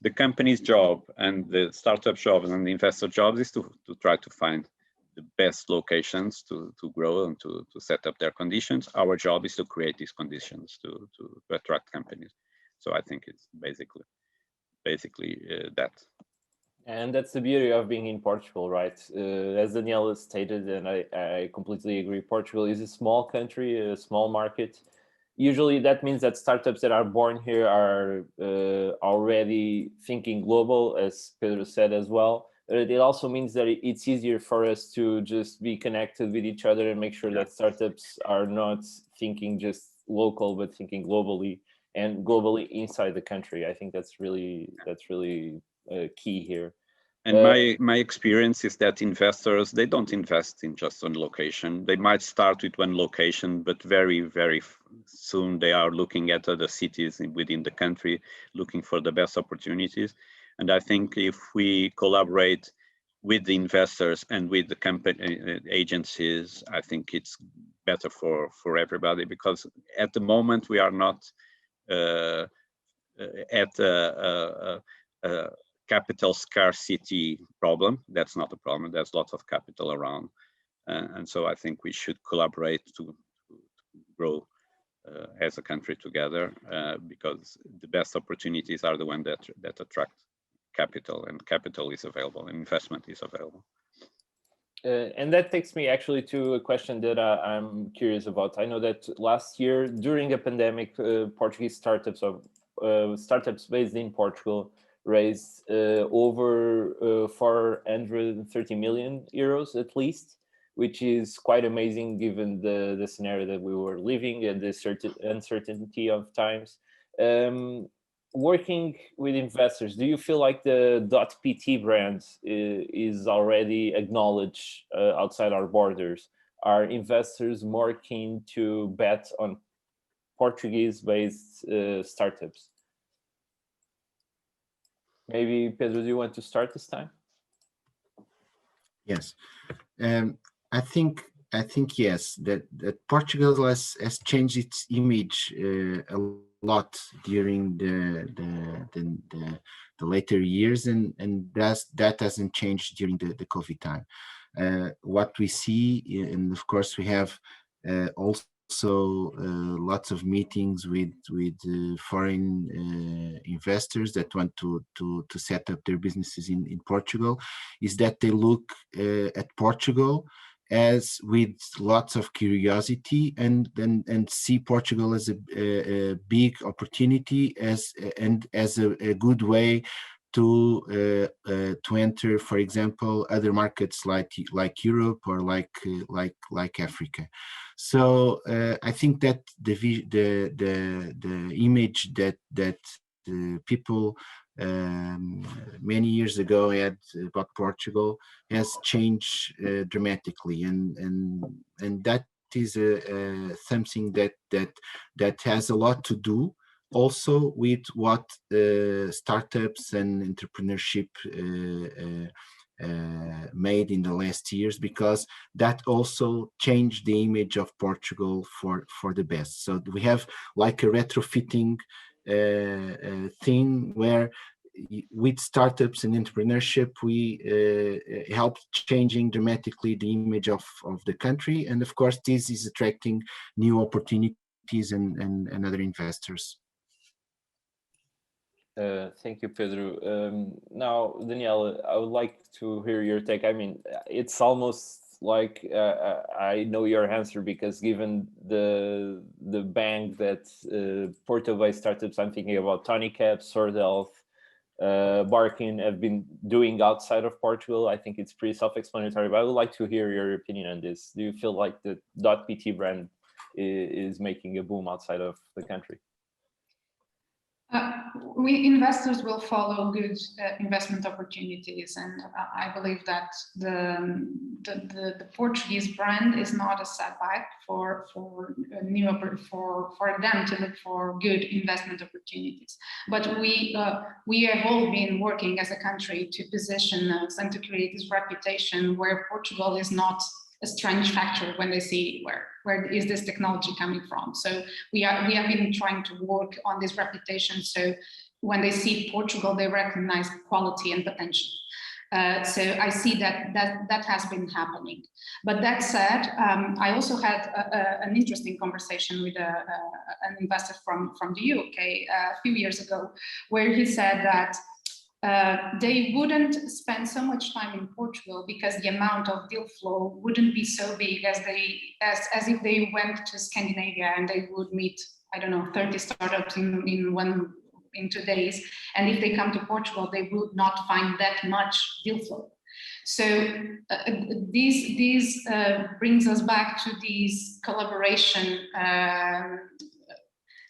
The company's job and the startup jobs and the investor jobs is to try to find the best locations to grow and to set up their conditions. Our job is to create these conditions to attract companies. So I think it's basically that. And that's the beauty of being in Portugal, right? As Daniela stated, and I completely agree, Portugal is a small country, a small market. Usually that means that startups that are born here are already thinking global, as Pedro said as well. It also means that it's easier for us to just be connected with each other and make sure that startups are not thinking just local, but thinking globally, and globally inside the country. I think that's really key here. And my experience is that investors, they don't invest in just one location. They might start with one location, but very, very soon they are looking at other cities within the country, looking for the best opportunities. And I think if we collaborate with the investors and with the company agencies, I think it's better for everybody, because at the moment we are not at a capital scarcity problem. That's not a problem. There's lots of capital around. And so I think we should collaborate to grow as a country together, because the best opportunities are the ones that attract capital, and capital is available, and investment is available. And that takes me actually to a question that I'm curious about. I know that last year during a pandemic, Portuguese startups based in Portugal raised over 430 million euros at least, which is quite amazing given the scenario that we were living and the uncertainty of times. Working with investors, do you feel like the .pt brand is already acknowledged outside our borders? Are investors more keen to bet on Portuguese-based startups? Maybe Pedro, do you want to start this time? Yes, I think yes, that Portugal has changed its image a lot during the later years, and that hasn't changed during the COVID time. What we see, and of course we have also lots of meetings with foreign investors that want to set up their businesses in Portugal, is that they look at Portugal as with lots of curiosity and see Portugal as a big opportunity as a good way to enter, for example, other markets like Europe or like Africa. So I think that the image that people many years ago had about Portugal has changed dramatically, and that is something that has a lot to do also with what startups and entrepreneurship made in the last years, because that also changed the image of Portugal for the best. So we have like a retrofitting thing where with startups and entrepreneurship, we helped changing dramatically the image of the country. And of course, this is attracting new opportunities and other investors. Thank you, Pedro. Now, Daniela, I would like to hear your take. I mean, it's almost like I know your answer, because given the bank that Porto-based startups, I'm thinking about Tonicap, Sword Health, Barkin have been doing outside of Portugal. I think it's pretty self-explanatory, but I would like to hear your opinion on this. Do you feel like the .pt brand is making a boom outside of the country? We investors will follow good investment opportunities, and I believe that the Portuguese brand is not a setback for them to look for good investment opportunities. But we have all been working as a country to position us and to create this reputation where Portugal is not a strange factor when they see where is this technology coming from. So we have been trying to work on this reputation, so when they see Portugal, they recognize quality and potential. So I see that has been happening. But that said, I also had an interesting conversation with an investor from the UK a few years ago, where he said that they wouldn't spend so much time in Portugal because the amount of deal flow wouldn't be so big as if they went to Scandinavia and they would meet, I don't know, 30 startups in 2 days. And if they come to Portugal, they would not find that much deal flow. So this brings us back to these collaboration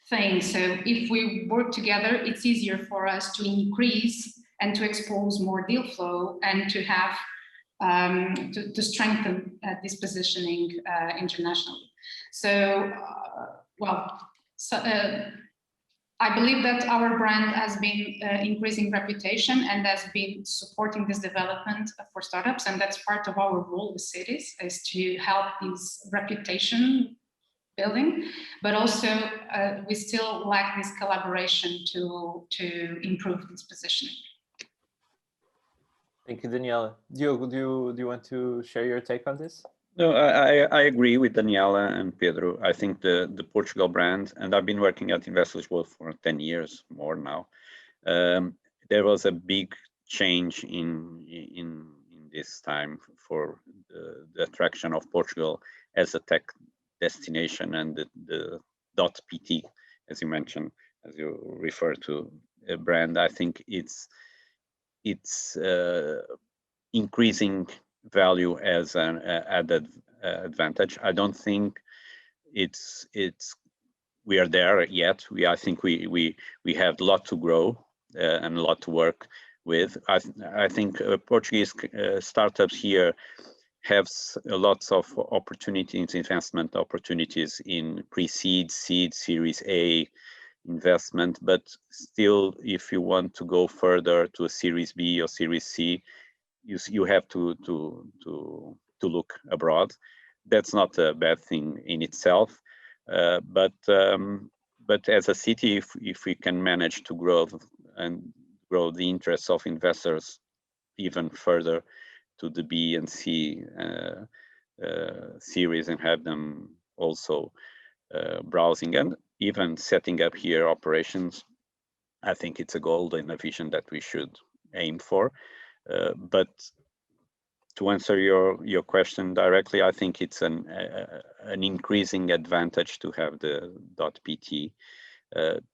things. So if we work together, it's easier for us to increase and to expose more deal flow and to have to strengthen this positioning internationally. So, I believe that our brand has been increasing reputation and has been supporting this development for startups, and that's part of our role with cities, is to help this reputation building, but also we still lack this collaboration to improve this positioning. Thank you, Daniela. Diogo, do you want to share your take on this? No, I agree with Daniela and Pedro. I think the Portugal brand, and I've been working at Invest Lisboa for 10 years more now. There was a big change in this time for the attraction of Portugal as a tech destination, and the .pt, as you mentioned, as you refer to a brand. I think it's increasing value as an added advantage. I don't think we are there yet. I think we have a lot to grow and a lot to work with. I think Portuguese startups here have lots of opportunities, investment opportunities in pre-seed, seed, Series A investment, but still, if you want to go further to a Series B or Series C, you have to look abroad. That's not a bad thing in itself, but as a city, if we can manage to grow the interests of investors even further to the B and C series, and have them also browsing and even setting up here operations, I think it's a goal and a vision that we should aim for. But to answer your question directly, I think it's an increasing advantage to have the .pt.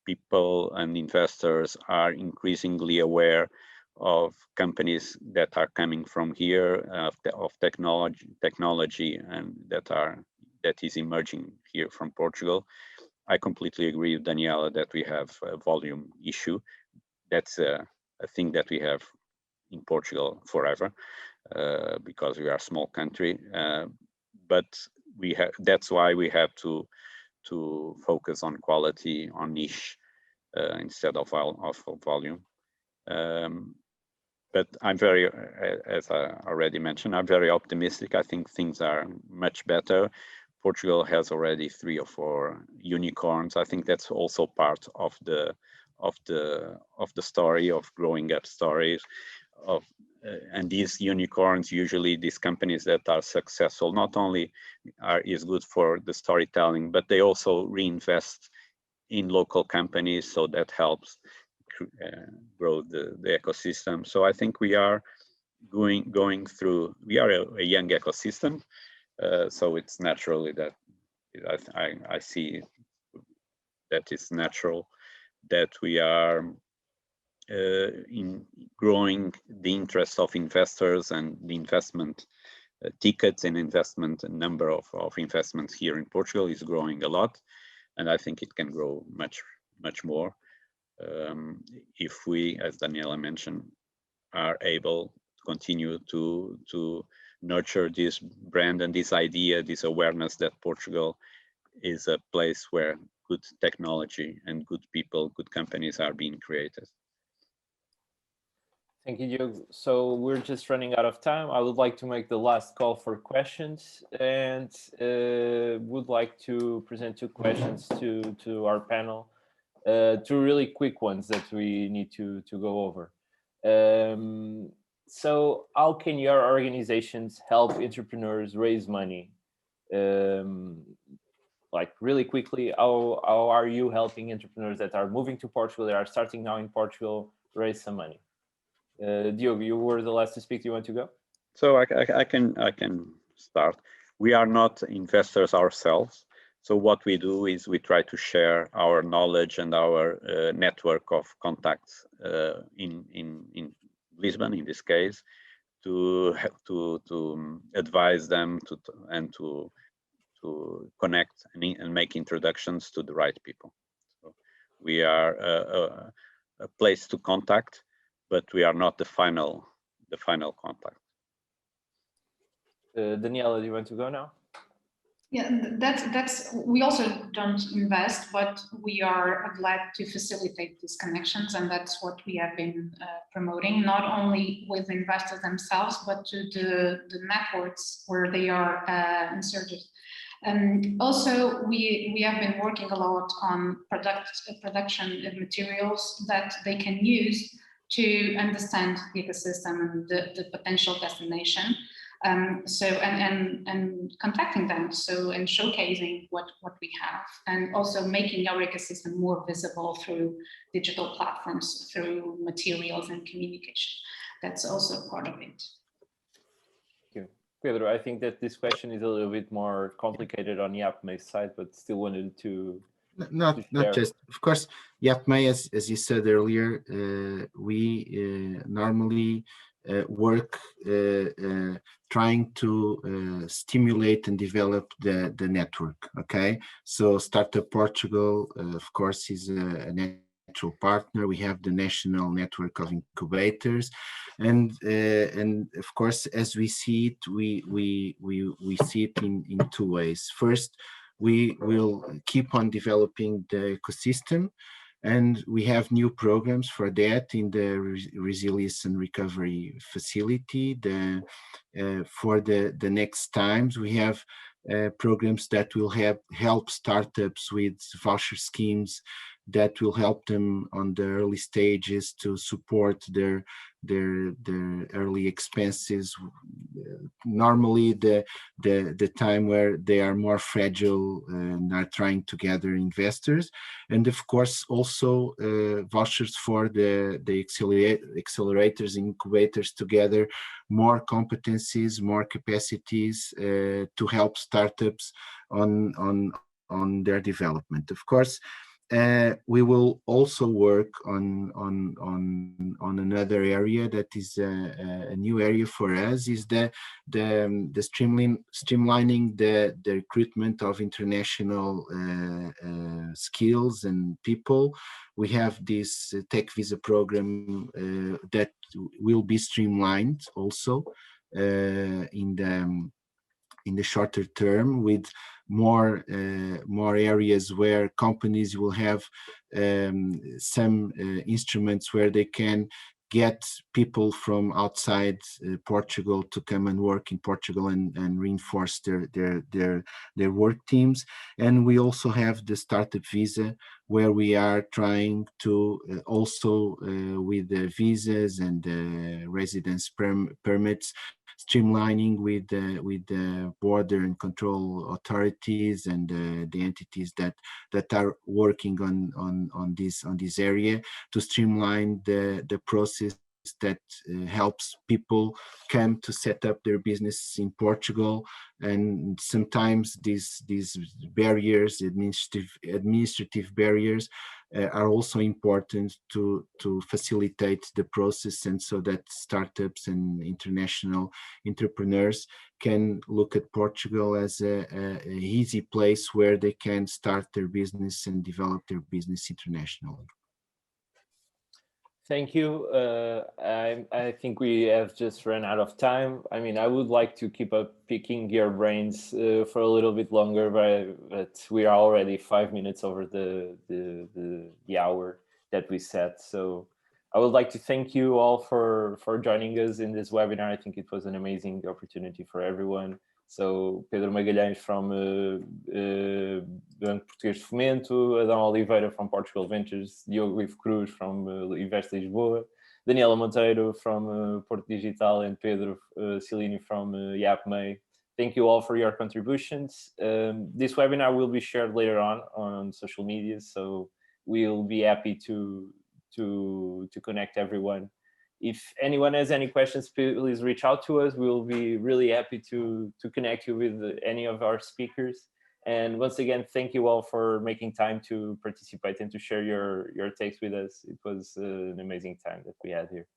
People and investors are increasingly aware of companies that are coming from here, of technology, and that is emerging here from Portugal. I completely agree with Daniela that we have a volume issue. That's a thing that we have in Portugal forever, because we are a small country. But that's why we have to focus on quality, on niche instead of volume. But I'm very, as I already mentioned, I'm very optimistic. I think things are much better. Portugal has already 3 or 4 unicorns. I think that's also part of the story, of growing up stories of. And these unicorns, usually these companies that are successful, not only is good for the storytelling, but they also reinvest in local companies, so that helps grow the ecosystem. So I think we are going through. We are a young ecosystem, so it's naturally that I see that it's natural that we are in growing the interest of investors, and the investment tickets and investment number of investments here in Portugal is growing a lot, and I think it can grow much more if we, as Daniela mentioned, are able to continue to nurture this brand and this idea, this awareness that Portugal is a place where good technology and good people, good companies are being created. Thank you, Diogo. So we're just running out of time. I would like to make the last call for questions, and would like to present 2 questions to our panel, 2 really quick ones that we need to go over. So how can your organizations help entrepreneurs raise money? Like really quickly, how are you helping entrepreneurs that are moving to Portugal, that are starting now in Portugal, raise some money? Diogo, you were the last to speak. Do you want to go? So I can start. We are not investors ourselves. So what we do is we try to share our knowledge and our network of contacts in Lisbon, in this case, to advise them to connect and make introductions to the right people. So we are a place to contact, but we are not the final contact. Daniela, do you want to go now? Yeah, that's we also don't invest, but we are glad to facilitate these connections, and that's what we have been promoting, not only with investors themselves, but to the networks where they are inserted. And also, we have been working a lot on production of materials that they can use to understand the ecosystem and the potential destination. So and contacting them, so and showcasing what we have, and also making our ecosystem more visible through digital platforms, through materials and communication. That's also part of it. Thank you. Pedro, I think that this question is a little bit more complicated on IAPMEI's side, but still wanted to not just, of course, IAPMEI, as you said earlier, we normally work trying to stimulate and develop the network. Okay, so Startup Portugal, of course, is a natural partner. We have the national network of incubators, and of course, as we see it, we see it in 2 ways. First, we will keep on developing the ecosystem, and we have new programs for that in the resilience and recovery facility. For the next times, we have programs that will help startups with voucher schemes that will help them on the early stages to support their early expenses. Normally the time where they are more fragile and are trying to gather investors, and of course also vouchers for the accelerators, incubators to gather more competencies, more capacities to help startups on their development. Of course, we will also work on another area that is a new area for us, is the streamlining the recruitment of international skills and people. We have this tech visa program that will be streamlined also in in the shorter term, with more areas where companies will have some instruments where they can get people from outside Portugal to come and work in Portugal and reinforce their work teams. And we also have the startup visa, where we are trying to also with the visas and residence permits, streamlining with the border and control authorities and the entities that are working on this area, to streamline the process that helps people come to set up their business in Portugal. And sometimes these barriers, administrative barriers, are also important to facilitate the process, and so that startups and international entrepreneurs can look at Portugal as a easy place where they can start their business and develop their business internationally. Thank you. I think we have just run out of time. I mean, I would like to keep up picking your brains for a little bit longer, but we are already 5 minutes over the hour that we set. So I would like to thank you all for joining us in this webinar. I think it was an amazing opportunity for everyone. So Pedro Magalhães from Banco, Português, Fomento, Adão Oliveira from Portugal Ventures, Diogo Cruz from Invest Lisboa, Daniela Monteiro from Porto Digital, and Pedro Cilínio from IAPMEI. Thank you all for your contributions. This webinar will be shared later on social media, so we'll be happy to connect everyone. If anyone has any questions, please reach out to us. We'll be really happy to connect you with any of our speakers. And once again, thank you all for making time to participate and to share your takes with us. It was an amazing time that we had here.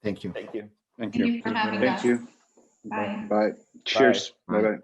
Thank you. Thank you. Thank you. Thank you for having us. Thank you. Bye. Bye. Cheers. Bye. Bye-bye.